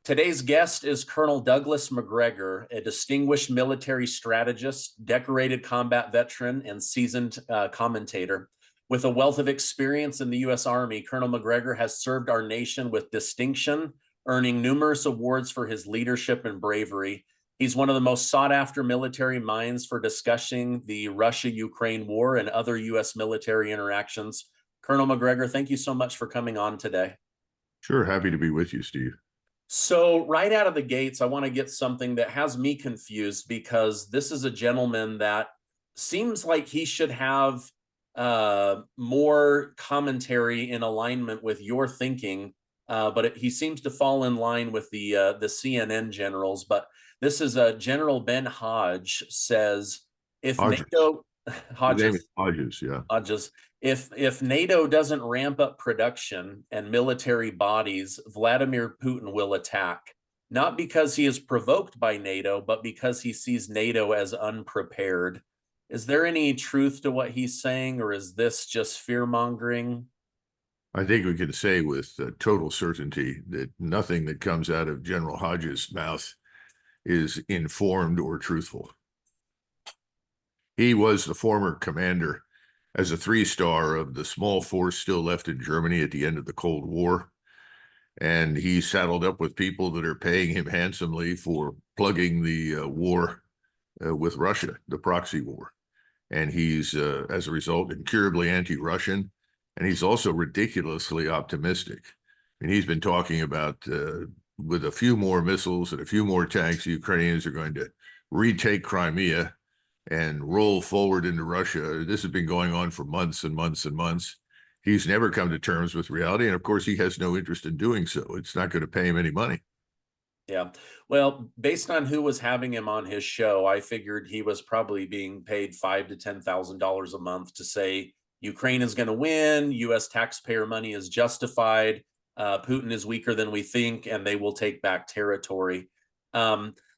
Today's guest is Colonel Douglas Macgregor, a distinguished military strategist, decorated combat veteran, and seasoned commentator. With a wealth of experience in the U.S. Army, Colonel Macgregor has served our nation with distinction, earning numerous awards for his leadership and bravery. He's one of the most sought-after military minds for discussing the Russia-Ukraine war and other U.S. military interactions. Colonel Macgregor, thank you so much for coming on today. Sure, happy to be with you, Steve. So right out of the gates, I want to get something that has me confused, because this is a gentleman that seems like he should have more commentary in alignment with your thinking, but he seems to fall in line with the CNN generals. But this is General Ben Hodges says, if Hodges. NATO His name is Hodges, yeah. Hodges, if NATO doesn't ramp up production and military bodies, Vladimir Putin will attack, not because he is provoked by NATO, but because he sees NATO as unprepared. Is there any truth to what he's saying, or is this just fear-mongering? I think we can say with total certainty that nothing that comes out of General Hodges' mouth is informed or truthful. He was the former commander as a three-star of the small force still left in Germany at the end of the Cold War. And he saddled up with people that are paying him handsomely for plugging the war with Russia, the proxy war. And he's, as a result, incurably anti-Russian. And he's also ridiculously optimistic. And he's been talking about with a few more missiles and a few more tanks, the Ukrainians are going to retake Crimea and roll forward into Russia. This has been going on for months and months and months. He's never come to terms with reality. And of course, he has no interest in doing so. It's not going to pay him any money. Yeah. Well, based on who was having him on his show, I figured he was probably being paid $5,000 to $10,000 a month to say Ukraine is going to win, U.S. taxpayer money is justified, Putin is weaker than we think, and they will take back territory.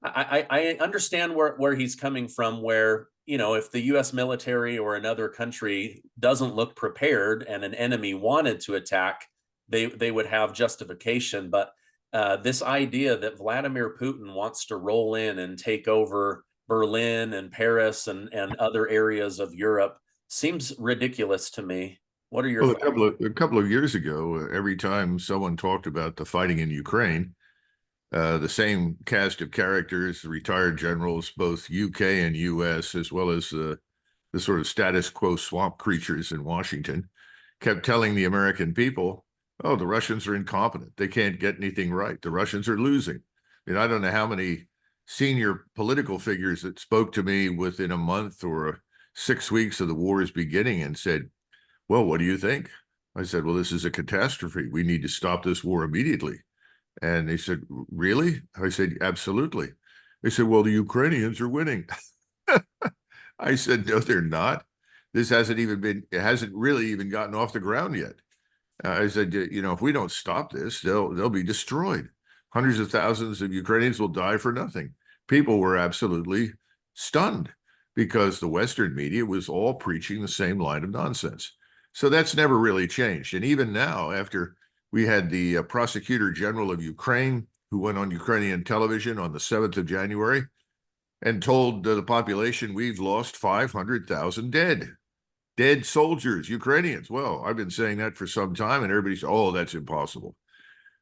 I understand where he's coming from, where, you know, if the U.S. military or another country doesn't look prepared and an enemy wanted to attack, they would have justification. But this idea that Vladimir Putin wants to roll in and take over Berlin and Paris and other areas of Europe seems ridiculous to me. What are your Well, thoughts? a couple of years ago, every time someone talked about the fighting in Ukraine, the same cast of characters, retired generals, both UK and US, as well as the sort of status quo swamp creatures in Washington, kept telling the American people, oh, the Russians are incompetent. They can't get anything right. The Russians are losing. I mean, I don't know how many senior political figures that spoke to me within a month or 6 weeks of the war's beginning and said, well, what do you think? I said, well, this is a catastrophe. We need to stop this war immediately. And they said, really? I said, absolutely. They said, well, the Ukrainians are winning. I said, no, they're not. This hasn't really even gotten off the ground yet. I said, you know, if we don't stop this, they'll be destroyed. Hundreds of thousands of Ukrainians will die for nothing. People were absolutely stunned because the Western media was all preaching the same line of nonsense. So that's never really changed. And even now, after we had the prosecutor general of Ukraine, who went on Ukrainian television on the 7th of January and told the population, we've lost 500,000 dead soldiers, Ukrainians. Well, I've been saying that for some time, and everybody's, oh, that's impossible.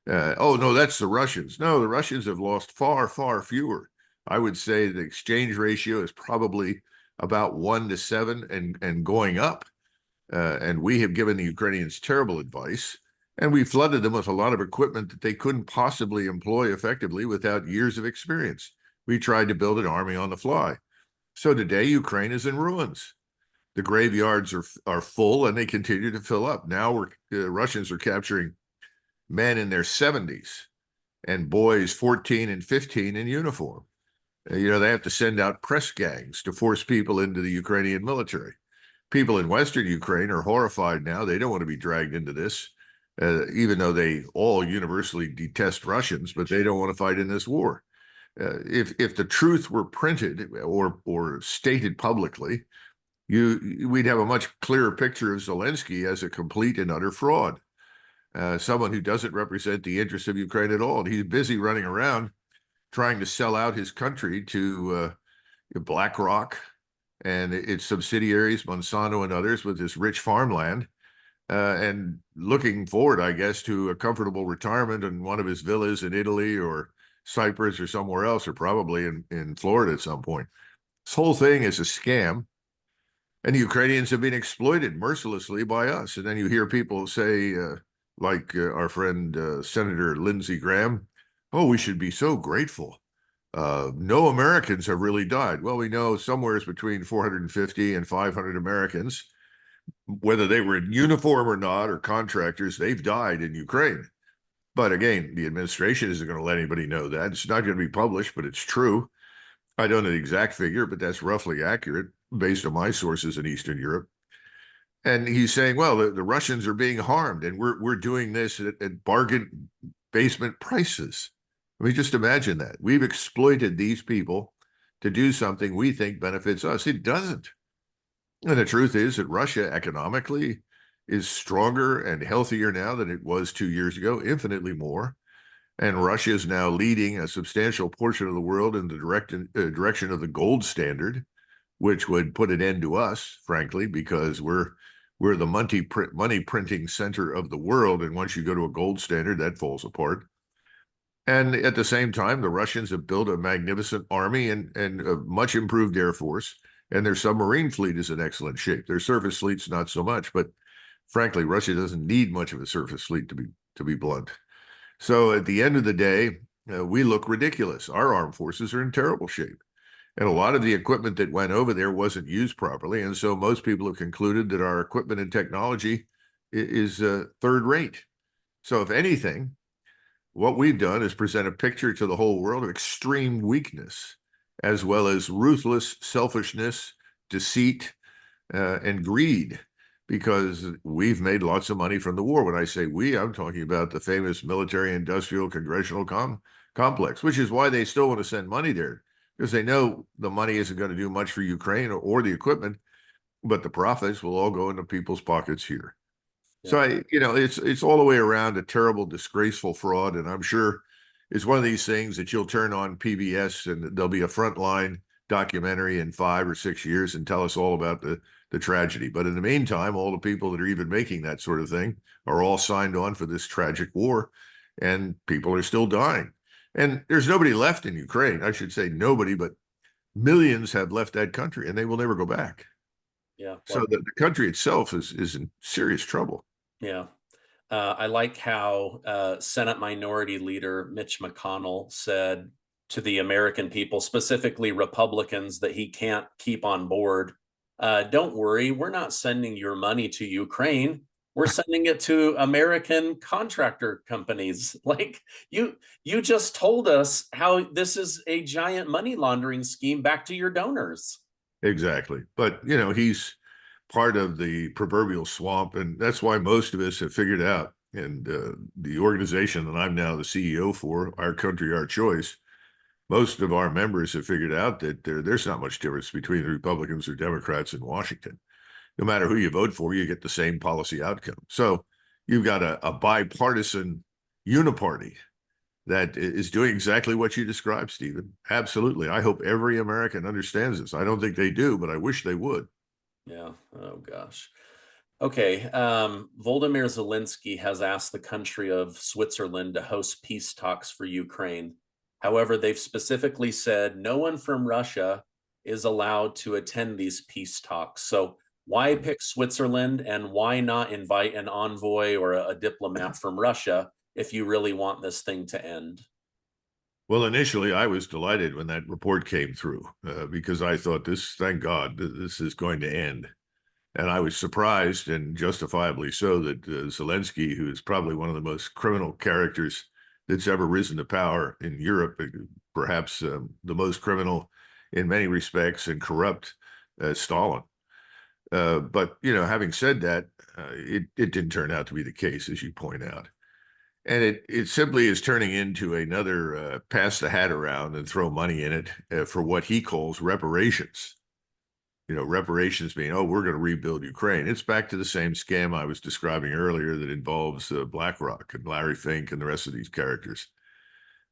Oh, no, that's the Russians. No, the Russians have lost far, far fewer. I would say the exchange ratio is probably about 1 to 7 and going up. And we have given the Ukrainians terrible advice, and we flooded them with a lot of equipment that they couldn't possibly employ effectively without years of experience. We tried to build an army on the fly. So today, Ukraine is in ruins. The graveyards are full, and they continue to fill up. Now Russians are capturing men in their 70s and boys 14 and 15 in uniform. You know, they have to send out press gangs to force people into the Ukrainian military. People in Western Ukraine are horrified now. They don't want to be dragged into this, even though they all universally detest Russians, but they don't want to fight in this war. If the truth were printed or stated publicly, we'd have a much clearer picture of Zelensky as a complete and utter fraud. someone who doesn't represent the interests of Ukraine at all. And he's busy running around trying to sell out his country to BlackRock and its subsidiaries, Monsanto and others, with this rich farmland, and looking forward, I guess, to a comfortable retirement in one of his villas in Italy or Cyprus or somewhere else, or probably in Florida at some point. This whole thing is a scam, and the Ukrainians have been exploited mercilessly by us. And then you hear people say, like our friend Senator Lindsey Graham, oh, we should be so grateful. No Americans have really died. Well, we know somewhere between 450 and 500 Americans, whether they were in uniform or not, or contractors, they've died in Ukraine. But again, the administration isn't going to let anybody know that. It's not going to be published, but it's true. I don't know the exact figure, but that's roughly accurate based on my sources in Eastern Europe. And he's saying, well, the Russians are being harmed, and we're doing this at bargain basement prices. I mean, just imagine that. We've exploited these people to do something we think benefits us. It doesn't. And the truth is that Russia economically is stronger and healthier now than it was 2 years ago, infinitely more. And Russia is now leading a substantial portion of the world in the direction of the gold standard, which would put an end to us, frankly, because we're the money printing center of the world. And once you go to a gold standard, that falls apart. And at the same time, the Russians have built a magnificent army and a much improved air force, and their submarine fleet is in excellent shape. Their surface fleet's not so much, but frankly, Russia doesn't need much of a surface fleet, to be blunt. So at the end of the day, we look ridiculous. Our armed forces are in terrible shape. And a lot of the equipment that went over there wasn't used properly. And so most people have concluded that our equipment and technology is third rate. So if anything, what we've done is present a picture to the whole world of extreme weakness, as well as ruthless selfishness, deceit, and greed, because we've made lots of money from the war. When I say we, I'm talking about the famous military-industrial congressional complex, which is why they still want to send money there, because they know the money isn't going to do much for Ukraine or the equipment, but the profits will all go into people's pockets here. So it's all the way around a terrible, disgraceful fraud, and I'm sure it's one of these things that you'll turn on PBS and there'll be a frontline documentary in 5 or 6 years and tell us all about the tragedy. But in the meantime, all the people that are even making that sort of thing are all signed on for this tragic war, and people are still dying. And there's nobody left in Ukraine. I should say nobody, but millions have left that country, and they will never go back. Yeah. So the country itself is in serious trouble. Yeah. I like how Senate Minority Leader Mitch McConnell said to the American people, specifically Republicans, that he can't keep on board. Don't worry, we're not sending your money to Ukraine. We're sending it to American contractor companies. Like you just told us how this is a giant money laundering scheme back to your donors. Exactly. But, he's part of the proverbial swamp, and that's why most of us have figured out, and the organization that I'm now the CEO for, Our Country, Our Choice, most of our members have figured out that there's not much difference between the Republicans or Democrats in Washington. No matter who you vote for, you get the same policy outcome. So you've got a bipartisan uniparty that is doing exactly what you described, Stephen. Absolutely. I hope every American understands this. I don't think they do, but I wish they would. Yeah. Oh, gosh. Okay. Volodymyr Zelensky has asked the country of Switzerland to host peace talks for Ukraine. However, they've specifically said no one from Russia is allowed to attend these peace talks. So why pick Switzerland, and why not invite an envoy or a diplomat from Russia if you really want this thing to end? Well, initially, I was delighted when that report came through because I thought thank God, this is going to end. And I was surprised, and justifiably so, that Zelensky, who is probably one of the most criminal characters that's ever risen to power in Europe, perhaps the most criminal in many respects and corrupt as Stalin. But, having said that, it didn't turn out to be the case, as you point out. And it simply is turning into another pass the hat around and throw money in it for what he calls reparations. reparations being, oh, we're going to rebuild Ukraine. It's back to the same scam I was describing earlier that involves BlackRock and Larry Fink and the rest of these characters.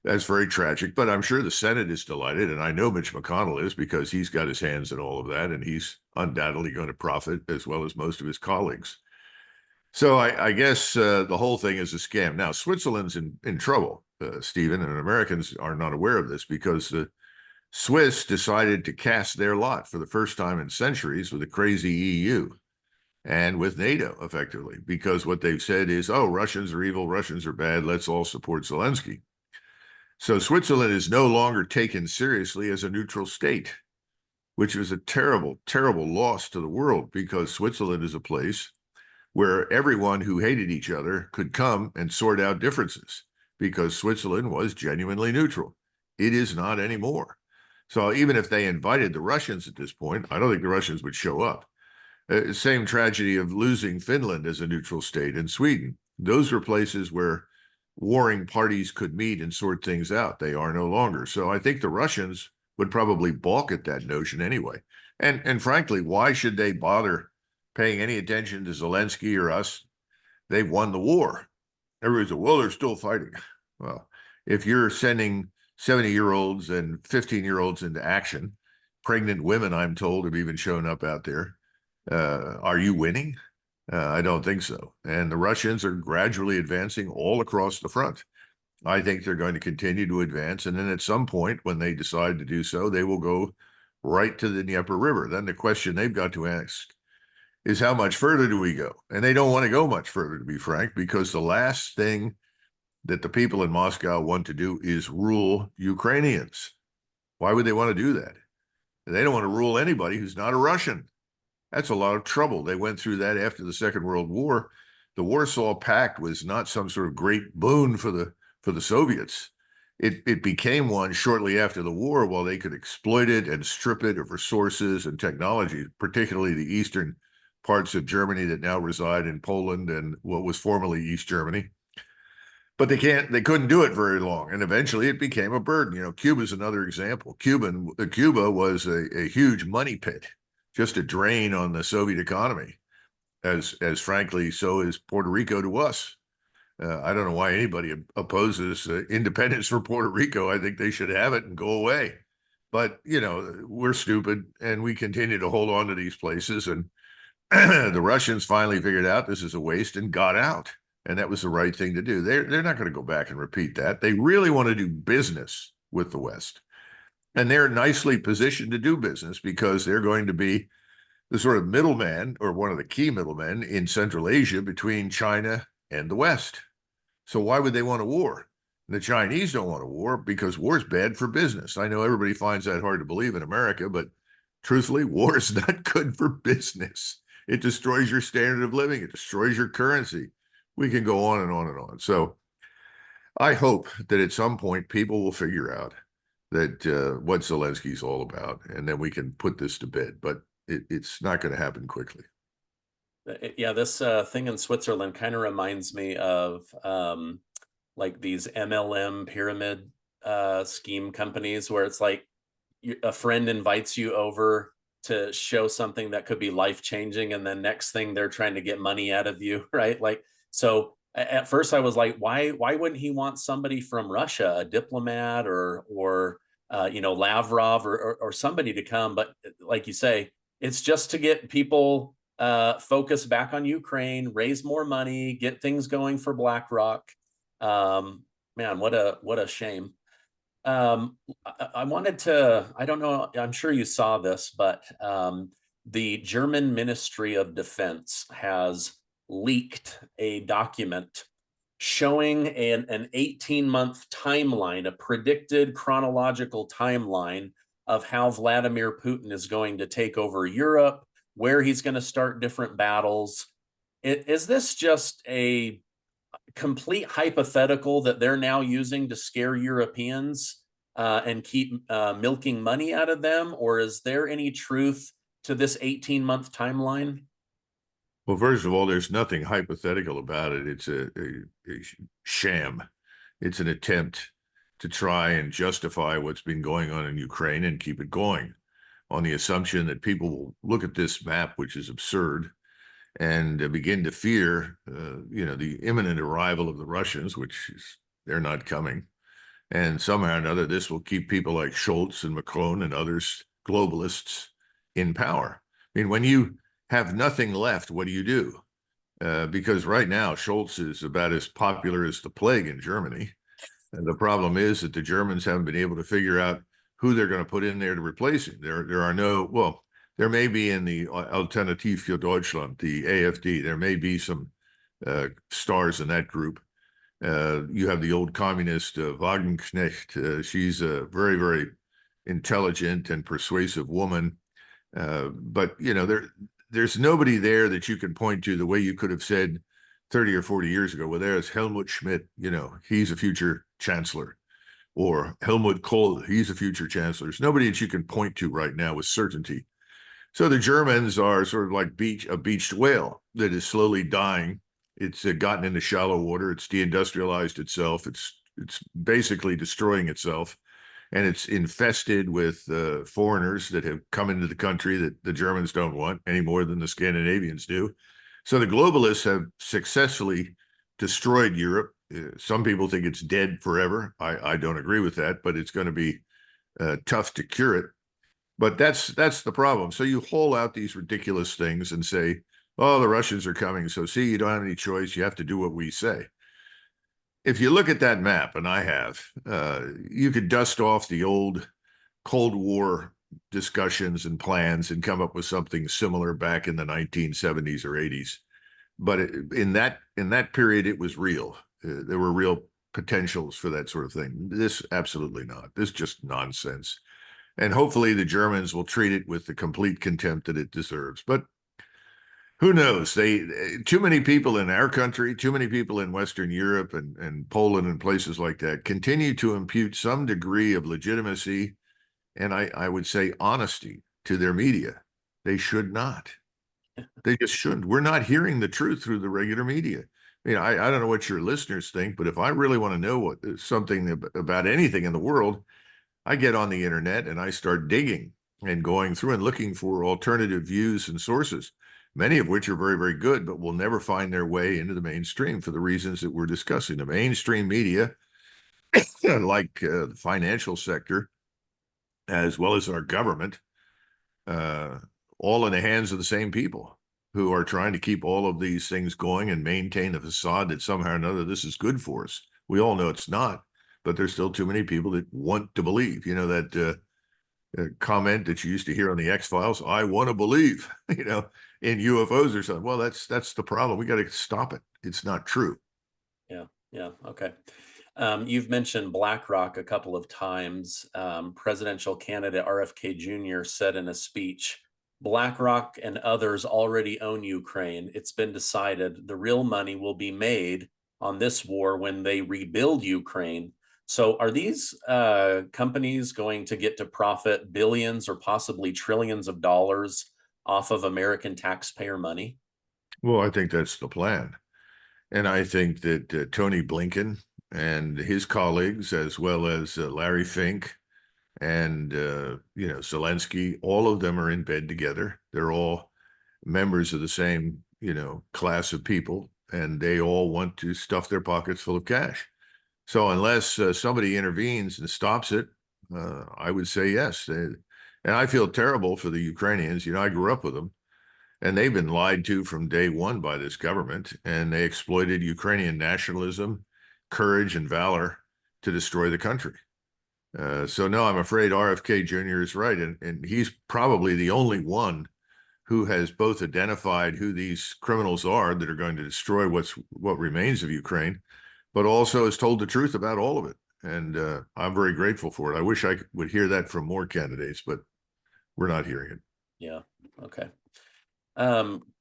That's very tragic, but I'm sure the Senate is delighted, and I know Mitch McConnell is because he's got his hands in all of that, and he's undoubtedly going to profit as well as most of his colleagues. So I guess the whole thing is a scam. Now, Switzerland's in trouble, Stephen, and Americans are not aware of this because the Swiss decided to cast their lot for the first time in centuries with a crazy EU and with NATO, effectively, because what they've said is, oh, Russians are evil, Russians are bad, let's all support Zelensky. So Switzerland is no longer taken seriously as a neutral state, which is a terrible, terrible loss to the world because Switzerland is a place where everyone who hated each other could come and sort out differences because Switzerland was genuinely neutral. It is not anymore. So even if they invited the Russians at this point, I don't think the Russians would show up. Same tragedy of losing Finland as a neutral state and Sweden. Those were places where warring parties could meet and sort things out. They are no longer. So I think the Russians would probably balk at that notion anyway. And frankly, why should they bother paying any attention to Zelensky or us? They've won the war. Everybody's like, well, they're still fighting. Well, if you're sending 70-year-olds and 15-year-olds into action, pregnant women, I'm told, have even shown up out there. Are you winning? I don't think so. And the Russians are gradually advancing all across the front. I think they're going to continue to advance. And then at some point, when they decide to do so, they will go right to the Dnieper River. Then the question they've got to ask is, how much further do we go? And they don't want to go much further, to be frank, because the last thing that the people in Moscow want to do is rule Ukrainians. Why would they want to do that? They don't want to rule anybody who's not a Russian. That's a lot of trouble. They went through that after the Second World War. The Warsaw Pact was not some sort of great boon for the Soviets. It became one shortly after the war while they could exploit it and strip it of resources and technology, particularly the eastern parts of Germany that now reside in Poland and what was formerly East Germany. But they couldn't do it very long. And eventually it became a burden. Cuba's another example. Cuba was a huge money pit, just a drain on the Soviet economy, as frankly, so is Puerto Rico to us. I don't know why anybody opposes independence for Puerto Rico. I think they should have it and go away. But, we're stupid and we continue to hold on to these places. And the Russians finally figured out this is a waste and got out. And that was the right thing to do. They're not going to go back and repeat that. They really want to do business with the West. And they're nicely positioned to do business because they're going to be the sort of middleman, or one of the key middlemen in Central Asia between China and the West. So why would they want a war? The Chinese don't want a war because war is bad for business. I know everybody finds that hard to believe in America, but truthfully, war is not good for business. It destroys your standard of living. It destroys your currency. We can go on and on and on. So I hope that at some point people will figure out that what Zelensky's all about, and then we can put this to bed. But it's not going to happen quickly. Yeah, this thing in Switzerland kind of reminds me of like these MLM pyramid scheme companies where it's like a friend invites you over to show something that could be life-changing, and then next thing they're trying to get money out of you, right? Like, so at first I was like, why wouldn't he want somebody from Russia, a diplomat or Lavrov or somebody to come? But like you say, it's just to get people focus back on Ukraine, raise more money, get things going for BlackRock. Man, what a shame. I wanted to, I don't know, I'm sure you saw this, but the German Ministry of Defense has leaked a document showing an 18-month timeline, a predicted chronological timeline of how Vladimir Putin is going to take over Europe, where he's going to start different battles. Is this just a complete hypothetical that they're now using to scare Europeans and keep milking money out of them? Or is there any truth to this 18-month timeline? Well, first of all, there's nothing hypothetical about it. It's a sham. It's an attempt to try and justify what's been going on in Ukraine and keep it going. on the assumption that people will look at this map, which is absurd, and begin to fear, the imminent arrival of the Russians, which is, they're not coming. And somehow or another, this will keep people like Scholz and Macron and others, globalists, in power. I mean, when you have nothing left, what do? Because right now, Scholz is about as popular as the plague in Germany. And the problem is that the Germans haven't been able to figure out who they're going to put in there to replace him. There are no, well, there may be in the Alternative für Deutschland, the AfD, there may be some stars in that group. You have the old communist Wagenknecht. She's a very, very intelligent and persuasive woman. But, there's nobody there that you can point to the way you could have said 30 or 40 years ago, well, there's Helmut Schmidt, he's a future chancellor, or Helmut Kohl, he's a future chancellor. There's nobody that you can point to right now with certainty. So the Germans are sort of like a beached whale that is slowly dying. It's gotten into shallow water. It's deindustrialized itself. It's basically destroying itself. And it's infested with foreigners that have come into the country that the Germans don't want any more than the Scandinavians do. So the globalists have successfully destroyed Europe. Some people think it's dead forever. I don't agree with that, but it's going to be tough to cure it. But that's the problem. So you haul out these ridiculous things and say, oh, the Russians are coming. So see, you don't have any choice. You have to do what we say. If you look at that map, and I have, you could dust off the old Cold War discussions and plans and come up with something similar back in the 1970s or 80s. But in that period, it was real. There were real potentials for that sort of thing. This, absolutely not. This is just nonsense. And hopefully the Germans will treat it with the complete contempt that it deserves. But who knows? Too many people in our country, too many people in Western Europe and Poland and places like that continue to impute some degree of legitimacy and I would say honesty to their media. They should not. They just shouldn't. We're not hearing the truth through the regular media. I mean, I don't know what your listeners think, but if I really want to know something about anything in the world, I get on the internet and I start digging and going through and looking for alternative views and sources, many of which are very, very good, but will never find their way into the mainstream for the reasons that we're discussing. The mainstream media, like the financial sector, as well as our government, all in the hands of the same people who are trying to keep all of these things going and maintain the facade that somehow or another this is good for us. We all know it's not, but there's still too many people that want to believe. That comment that you used to hear on the X-Files, I want to believe, in UFOs or something. Well, that's the problem. We got to stop it. It's not true. Yeah. Okay. You've mentioned BlackRock a couple of times. Presidential candidate RFK Jr. said in a speech, BlackRock and others already own Ukraine. It's been decided the real money will be made on this war when they rebuild Ukraine. So are these companies going to get to profit billions or possibly trillions of dollars off of American taxpayer money? Well, I think that's the plan. And I think that Tony Blinken and his colleagues, as well as Larry Fink and, Zelensky, all of them are in bed together. They're all members of the same, class of people, and they all want to stuff their pockets full of cash. So unless somebody intervenes and stops it, I would say yes. And I feel terrible for the Ukrainians. I grew up with them. And they've been lied to from day one by this government, and they exploited Ukrainian nationalism, courage, and valor to destroy the country. So no, I'm afraid RFK Jr. is right, and he's probably the only one who has both identified who these criminals are that are going to destroy what remains of Ukraine, but also has told the truth about all of it. And I'm very grateful for it. I wish I would hear that from more candidates, but we're not hearing it. Yeah. Okay.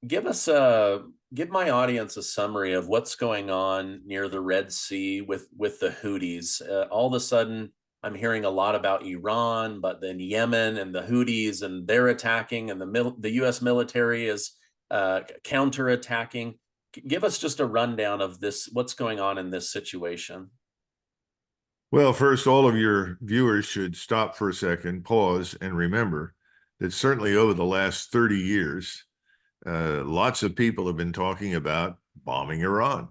Give my audience a summary of what's going on near the Red Sea with the Houthis. All of a sudden, I'm hearing a lot about Iran, but then Yemen and the Houthis, and they're attacking, and the U.S. military is counterattacking. Give us just a rundown of this. What's going on in this situation? Well, first, all of your viewers should stop for a second, pause, and remember that certainly over the last 30 years, lots of people have been talking about bombing Iran.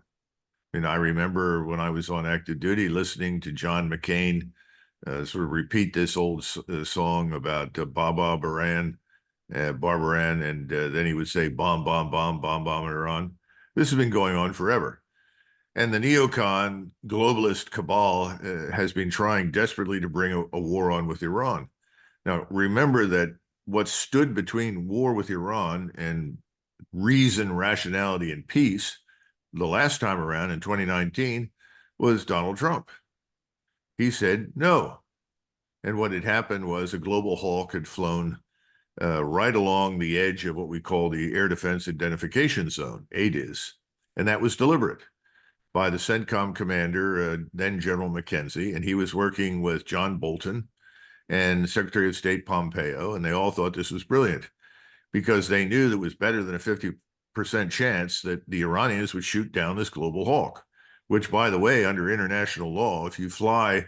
And I remember when I was on active duty listening to John McCain sort of repeat this old song about Baba Baran, Barbaran, and then he would say bomb, bomb, bomb, bomb, bomb Iran. This has been going on forever. And the neocon globalist cabal has been trying desperately to bring a war on with Iran. Now, remember that what stood between war with Iran and reason, rationality, and peace the last time around in 2019 was Donald Trump. He said no. And what had happened was a global hawk had flown right along the edge of what we call the Air Defense Identification Zone, ADIZ. And that was deliberate by the CENTCOM commander, then General McKenzie, and he was working with John Bolton and Secretary of State Pompeo, and they all thought this was brilliant because they knew that it was better than a 50% chance that the Iranians would shoot down this global hawk, which, by the way, under international law, if you fly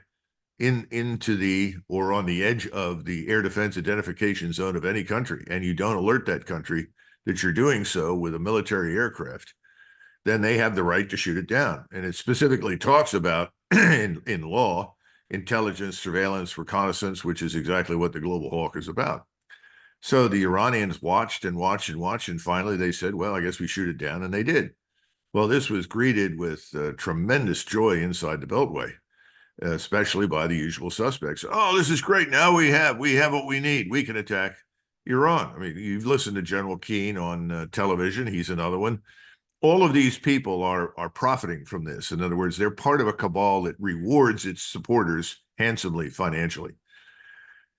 into the or on the edge of the air defense identification zone of any country and you don't alert that country that you're doing so with a military aircraft, then they have the right to shoot it down. And it specifically talks about in law, intelligence, surveillance, reconnaissance, which is exactly what the global hawk is about. So the Iranians watched and watched and watched, and finally they said, well, I guess we shoot it down, and they did. Well, this was greeted with tremendous joy inside the Beltway, especially by the usual suspects. Oh, this is great. Now we have what we need. We can attack Iran. I mean, you've listened to General Keane on television. He's another one. All of these people are profiting from this. In other words, they're part of a cabal that rewards its supporters handsomely financially.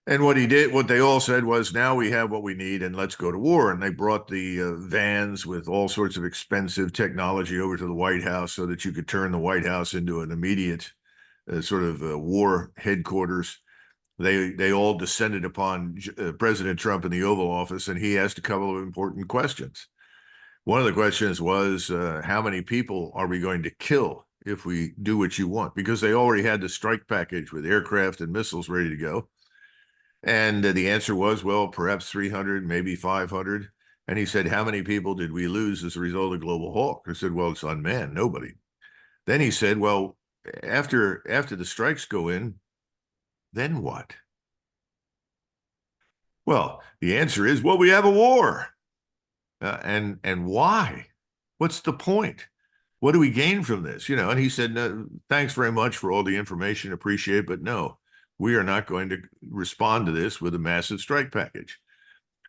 And what they all said was, now we have what we need and let's go to war. And they brought the vans with all sorts of expensive technology over to the White House so that you could turn the White House into an immediate sort of war headquarters. They all descended upon President Trump in the Oval Office, and he asked a couple of important questions. One of the questions was, how many people are we going to kill if we do what you want? Because they already had the strike package with aircraft and missiles ready to go. And the answer was, well, perhaps 300, maybe 500. And he said, how many people did we lose as a result of Global Hawk? I said, well, it's unmanned, nobody. Then he said, well, after the strikes go in, then what? Well, the answer is, well, we have a war. And why? What's the point? What do we gain from this? You know, and he said, no, thanks very much for all the information, appreciate it, but no, we are not going to respond to this with a massive strike package.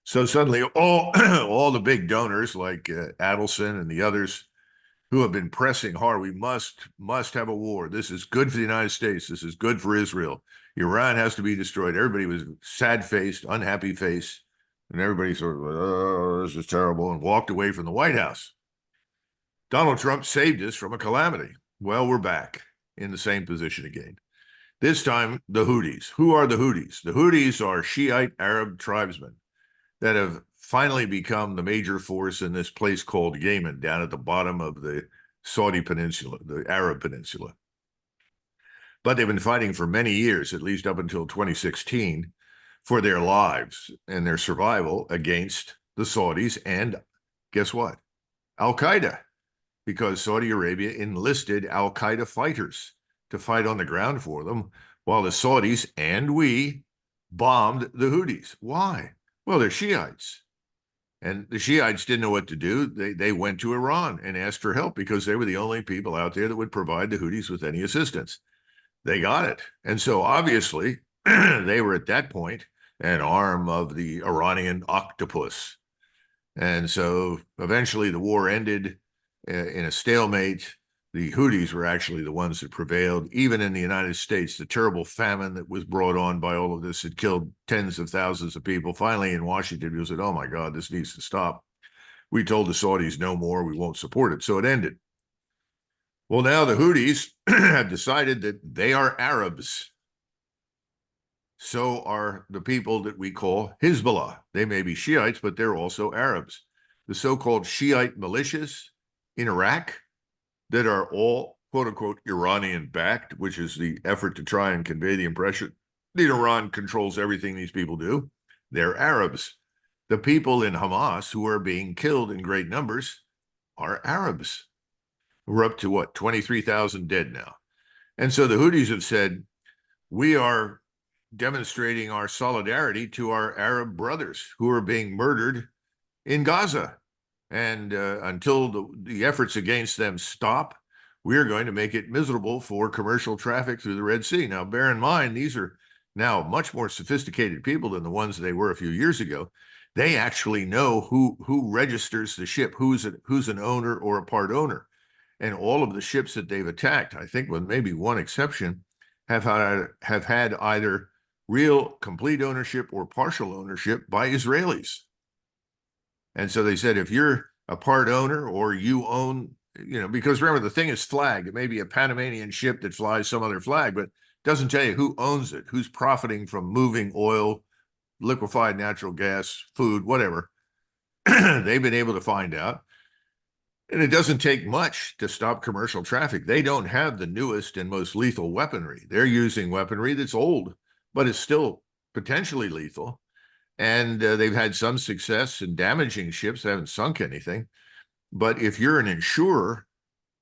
So suddenly all the big donors like Adelson and the others who have been pressing hard, we must have a war. This is good for the United States. This is good for Israel. Iran has to be destroyed. Everybody was sad-faced, unhappy face. And everybody sort of, oh, this is terrible, and walked away from the White House. Donald Trump saved us from a calamity. Well, we're back in the same position again. This time, the Houthis. Who are the Houthis? The Houthis are Shiite Arab tribesmen that have finally become the major force in this place called Yemen, down at the bottom of the Saudi peninsula, the Arab peninsula. But they've been fighting for many years, at least up until 2016, for their lives and their survival against the Saudis and, guess what? Al-Qaeda, because Saudi Arabia enlisted Al-Qaeda fighters to fight on the ground for them, while the Saudis and we bombed the Houthis. Why? Well, they're Shiites. And the Shiites didn't know what to do. They went to Iran and asked for help because they were the only people out there that would provide the Houthis with any assistance. They got it. And so obviously they were at that point an arm of the Iranian octopus. And so eventually the war ended in a stalemate. The Houthis were actually the ones that prevailed. Even in the United States, the terrible famine that was brought on by all of this had killed tens of thousands of people. Finally, in Washington, people said, oh my God, this needs to stop. We told the Saudis no more, we won't support it. So it ended. Well, now the Houthis have decided that they are Arabs. So are the people that we call Hezbollah. They may be Shiites, but they're also Arabs. The so-called Shiite militias in Iraq that are all, quote unquote, Iranian-backed, which is the effort to try and convey the impression that Iran controls everything these people do. They're Arabs. The people in Hamas who are being killed in great numbers are Arabs. We're up to what, 23,000 dead now. And so the Houthis have said, we are demonstrating our solidarity to our Arab brothers who are being murdered in Gaza. And until the efforts against them stop, we're going to make it miserable for commercial traffic through the Red Sea. Now, bear in mind, these are now much more sophisticated people than the ones they were a few years ago. They actually know who registers the ship, who's an owner or a part owner. And all of the ships that they've attacked, I think with maybe one exception, have had either real complete ownership or partial ownership by Israelis. And so they said, if you're a part owner or you own, because remember, the thing is flagged. It may be a Panamanian ship that flies some other flag, but doesn't tell you who owns it, who's profiting from moving oil, liquefied natural gas, food, whatever. They've been able to find out. And it doesn't take much to stop commercial traffic. They don't have the newest and most lethal weaponry. They're using weaponry that's old, but it's still potentially lethal. And they've had some success in damaging ships. They haven't sunk anything. But if you're an insurer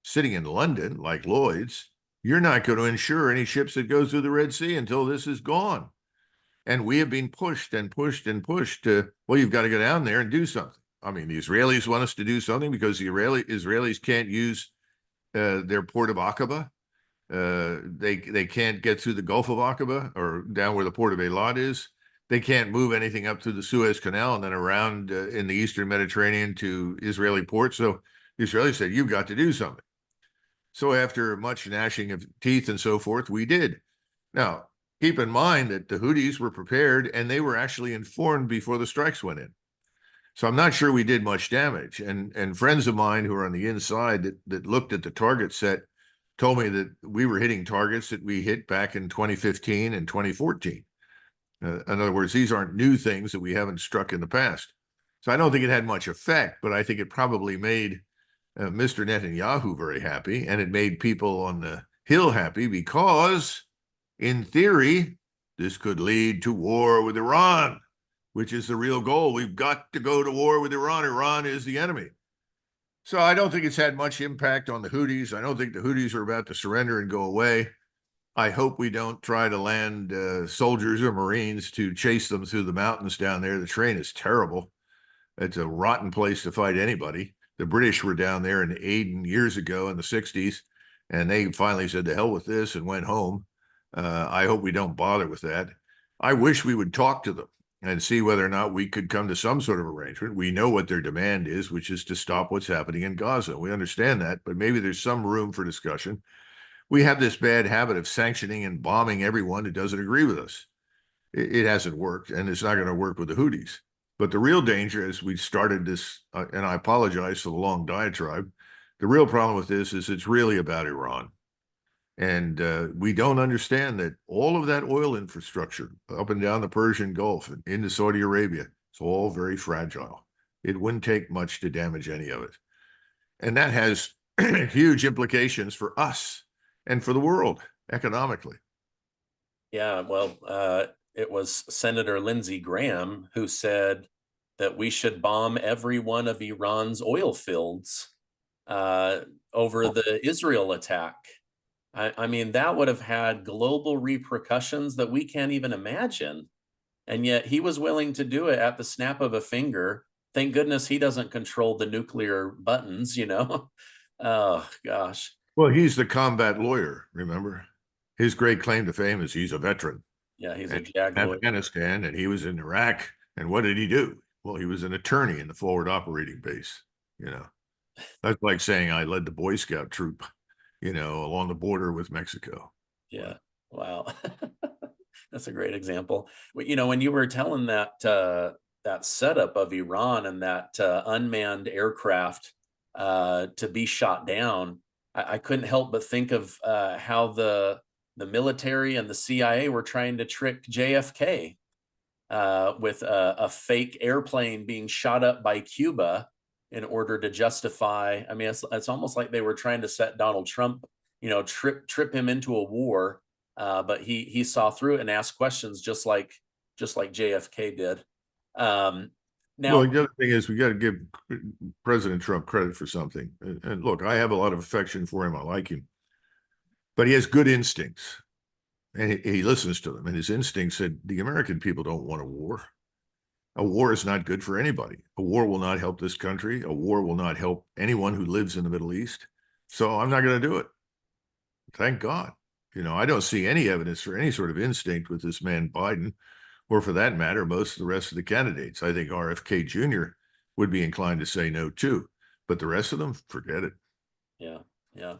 sitting in London, like Lloyd's, you're not going to insure any ships that go through the Red Sea until this is gone. And we have been pushed and pushed and pushed to, well, you've got to go down there and do something. I mean, the Israelis want us to do something because the Israelis can't use their port of Aqaba. They can't get through the Gulf of Aqaba or down where the port of Eilat is. They can't move anything up through the Suez Canal and then around in the Eastern Mediterranean to Israeli ports. So the Israelis said, you've got to do something. So after much gnashing of teeth and so forth, we did. Now, keep in mind that the Houthis were prepared and they were actually informed before the strikes went in. So I'm not sure we did much damage. And friends of mine who are on the inside that looked at the target set told me that we were hitting targets that we hit back in 2015 and 2014. In other words, these aren't new things that we haven't struck in the past. So I don't think it had much effect, but I think it probably made Mr. Netanyahu very happy, and it made people on the Hill happy because, in theory, this could lead to war with Iran, which is the real goal. We've got to go to war with Iran. Iran is the enemy. So I don't think it's had much impact on the Houthis. I don't think the Houthis are about to surrender and go away. I hope we don't try to land soldiers or Marines to chase them through the mountains down there. The terrain is terrible. It's a rotten place to fight anybody. The British were down there in Aden years ago in the 60s, and they finally said, to hell with this, and went home. I hope we don't bother with that. I wish we would talk to them and see whether or not we could come to some sort of arrangement. We know what their demand is, which is to stop what's happening in Gaza. We understand that, but maybe there's some room for discussion. We have this bad habit of sanctioning and bombing everyone who doesn't agree with us. It hasn't worked, and it's not going to work with the Houthis. But the real danger is we started this, and I apologize for the long diatribe. The real problem with this is it's really about Iran. And we don't understand that all of that oil infrastructure up and down the Persian Gulf and into Saudi Arabia, it's all very fragile. It wouldn't take much to damage any of it. And that has huge implications for us and for the world economically. Yeah, well, it was Senator Lindsey Graham who said that we should bomb every one of Iran's oil fields over the Israel attack. I mean, that would have had global repercussions that we can't even imagine. And yet he was willing to do it at the snap of a finger. Thank goodness he doesn't control the nuclear buttons, Oh, gosh. Well, he's the combat lawyer, remember? His great claim to fame is he's a veteran. Yeah, he's a JAG lawyer. Afghanistan, and he was in Iraq. And what did he do? Well, he was an attorney in the forward operating base. That's like saying I led the Boy Scout troop, along the border with Mexico. Yeah. Wow. That's a great example. When you were telling that that setup of Iran and that unmanned aircraft to be shot down, I couldn't help but think of how the military and the CIA were trying to trick JFK with a fake airplane being shot up by Cuba in order to justify. I mean, it's almost like they were trying to set Donald Trump, trip him into a war. But he saw through it and asked questions just like JFK did. Um, Well, now, the other thing is we got to give President Trump credit for something. And look, I have a lot of affection for him. I like him, but he has good instincts, and he listens to them. And his instincts said the American people don't want a war. A war is not good for anybody. A war will not help this country. A war will not help anyone who lives in the Middle East. So I'm not going to do it. Thank God. I don't see any evidence for any sort of instinct with this man Biden, or for that matter, most of the rest of the candidates. I think RFK Jr. would be inclined to say no too, but the rest of them, forget it. yeah, yeah.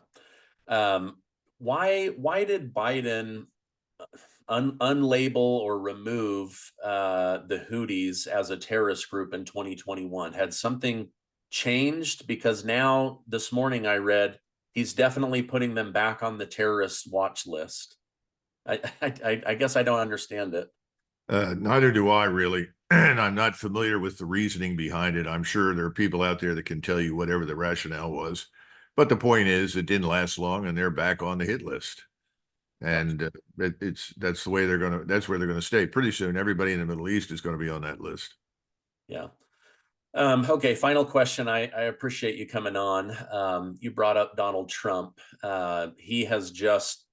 Um, why did Biden unlabel or remove the Houthis as a terrorist group in 2021? Had something changed? Because now this morning I read he's definitely putting them back on the terrorist watch list. I guess I don't understand it. Neither do I really, and I'm not familiar with the reasoning behind it. I'm sure there are people out there that can tell you whatever the rationale was, but the point is, it didn't last long, and they're back on the hit list. Gotcha. And that's the way that's where they're gonna stay. Pretty soon, everybody in the Middle East is going to be on that list. Yeah. Okay, final question. I appreciate you coming on. You brought up Donald Trump. He has just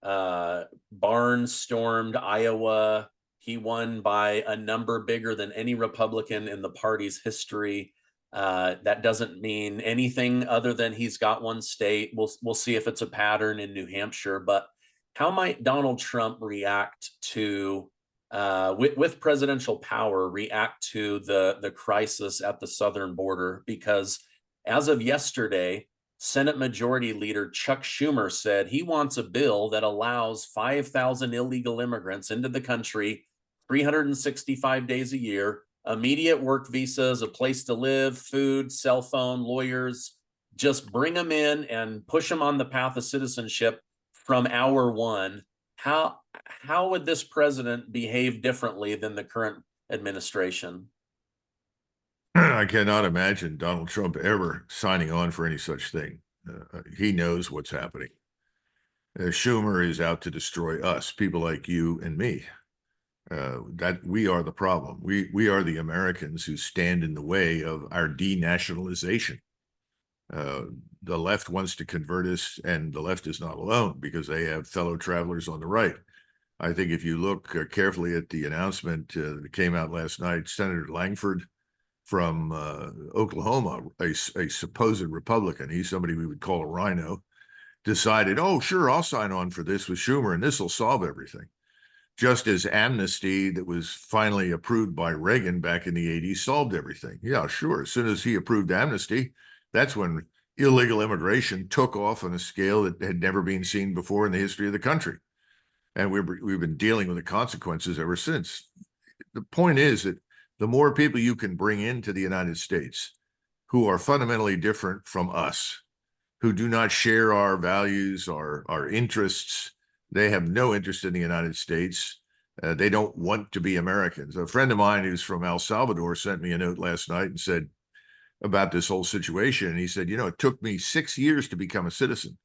barnstormed Iowa. He won by a number bigger than any Republican in the party's history. That doesn't mean anything other than he's got one state. We'll see if it's a pattern in New Hampshire. But how might Donald Trump react to with presidential power, react to the crisis at the southern border? Because as of yesterday, Senate Majority Leader Chuck Schumer said he wants a bill that allows 5,000 illegal immigrants into the country 365 days a year, immediate work visas, a place to live, food, cell phone, lawyers. Just bring them in and push them on the path of citizenship from hour one. How would this president behave differently than the current administration? I cannot imagine Donald Trump ever signing on for any such thing. He knows what's happening. Schumer is out to destroy us, people like you and me. That we are the problem. We are the Americans who stand in the way of our denationalization. The left wants to convert us, and the left is not alone because they have fellow travelers on the right. I think if you look carefully at the announcement that came out last night, Senator Langford from Oklahoma, a supposed Republican, he's somebody we would call a rhino, decided, oh, sure, I'll sign on for this with Schumer, and this will solve everything. Just as amnesty that was finally approved by Reagan back in the 80s solved everything. Yeah, sure. As soon as he approved amnesty, that's when illegal immigration took off on a scale that had never been seen before in the history of the country. And we've been dealing with the consequences ever since. The point is that the more people you can bring into the United States who are fundamentally different from us, who do not share our values, our interests, they have no interest in the United States. They don't want to be Americans. A friend of mine who's from El Salvador sent me a note last night and said about this whole situation. And he said, it took me 6 years to become a citizen.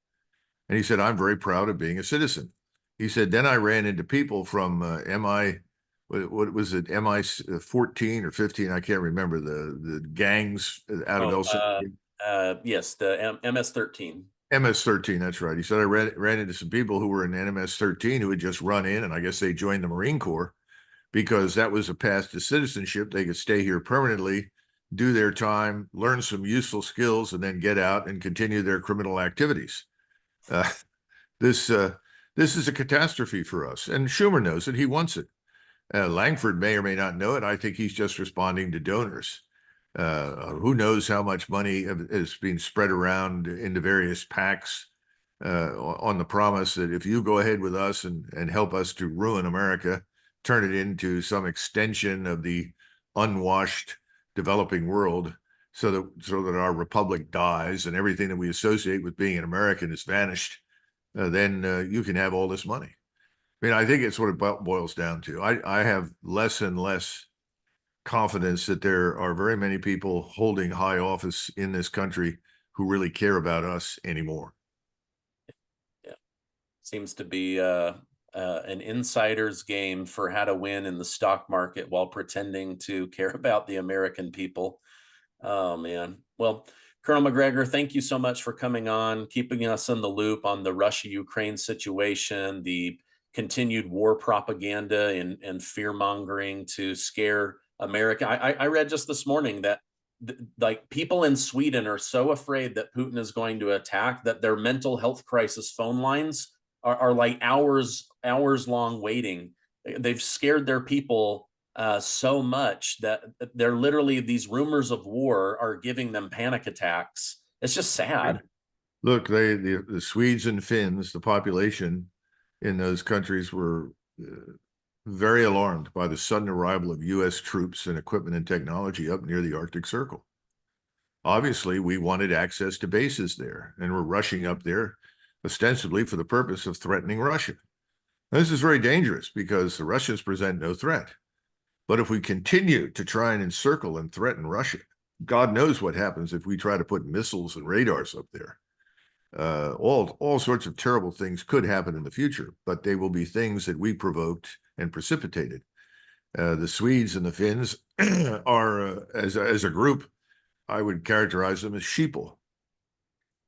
And he said, I'm very proud of being a citizen. He said, then I ran into people from MI, what was it, MI 14 or 15? I can't remember the gangs out of Oh, El Salvador. yes, the MS-13. MS-13, that's right. He said I ran into some people who were in MS-13 who had just run in, and I guess they joined the Marine Corps because that was a path to citizenship. They could stay here permanently, do their time, learn some useful skills, and then get out and continue their criminal activities. Uh, this this is a catastrophe for us, and Schumer knows it. He wants it. Langford may or may not know it. I think he's just responding to donors. Who knows how much money is being spread around into various PACs on the promise that if you go ahead with us and help us to ruin America, turn it into some extension of the unwashed developing world so that our republic dies and everything that we associate with being an American is vanished, then you can have all this money. I mean, I think it's what it boils down to. I have less and less confidence that there are very many people holding high office in this country who really care about us anymore. Yeah, seems to be an insider's game for how to win in the stock market while pretending to care about the American people. Oh man. Well, Colonel Macgregor, thank you so much for coming on, keeping us in the loop on the Russia-Ukraine situation, the continued war propaganda and fear mongering to scare America. I read just this morning that like people in Sweden are so afraid that Putin is going to attack that their mental health crisis phone lines are like hours long waiting. They've scared their people so much that they're literally, these rumors of war are giving them panic attacks. It's just sad. Look, the Swedes and Finns, the population in those countries were very alarmed by the sudden arrival of U.S. troops and equipment and technology up near the Arctic Circle. Obviously, we wanted access to bases there, and we're rushing up there ostensibly for the purpose of threatening Russia. This is very dangerous because the Russians present no threat. But if we continue to try and encircle and threaten Russia, God knows what happens if we try to put missiles and radars up there. All sorts of terrible things could happen in the future, but they will be things that we provoked and precipitated. The Swedes and the Finns are, as a group, I would characterize them as sheeple.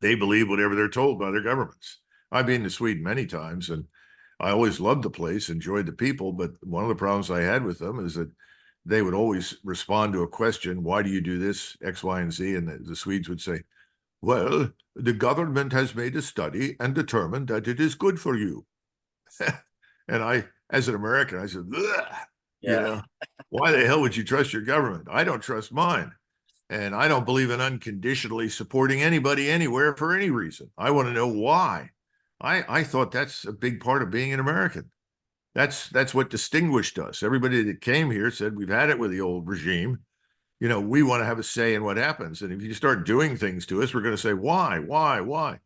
They believe whatever they're told by their governments. I've been to Sweden many times, and I always loved the place, enjoyed the people, but one of the problems I had with them is that they would always respond to a question, why do you do this, X, Y, and Z? And the Swedes would say, well, the government has made a study and determined that it is good for you. And I, as an American, I said, Yeah. Why the hell would you trust your government? I don't trust mine. And I don't believe in unconditionally supporting anybody anywhere for any reason. I want to know why. I thought that's a big part of being an American. That's what distinguished us. Everybody that came here said, we've had it with the old regime. We want to have a say in what happens. And if you start doing things to us, we're going to say, why?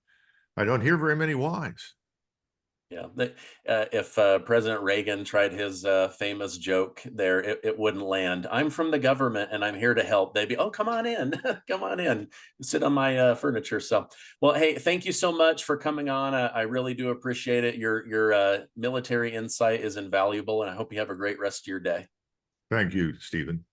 I don't hear very many whys. Yeah. If President Reagan tried his famous joke there, it wouldn't land. I'm from the government and I'm here to help. They'd be, oh, come on in. Come on in. Sit on my furniture. So, well, hey, thank you so much for coming on. I really do appreciate it. Your military insight is invaluable, and I hope you have a great rest of your day. Thank you, Stephen.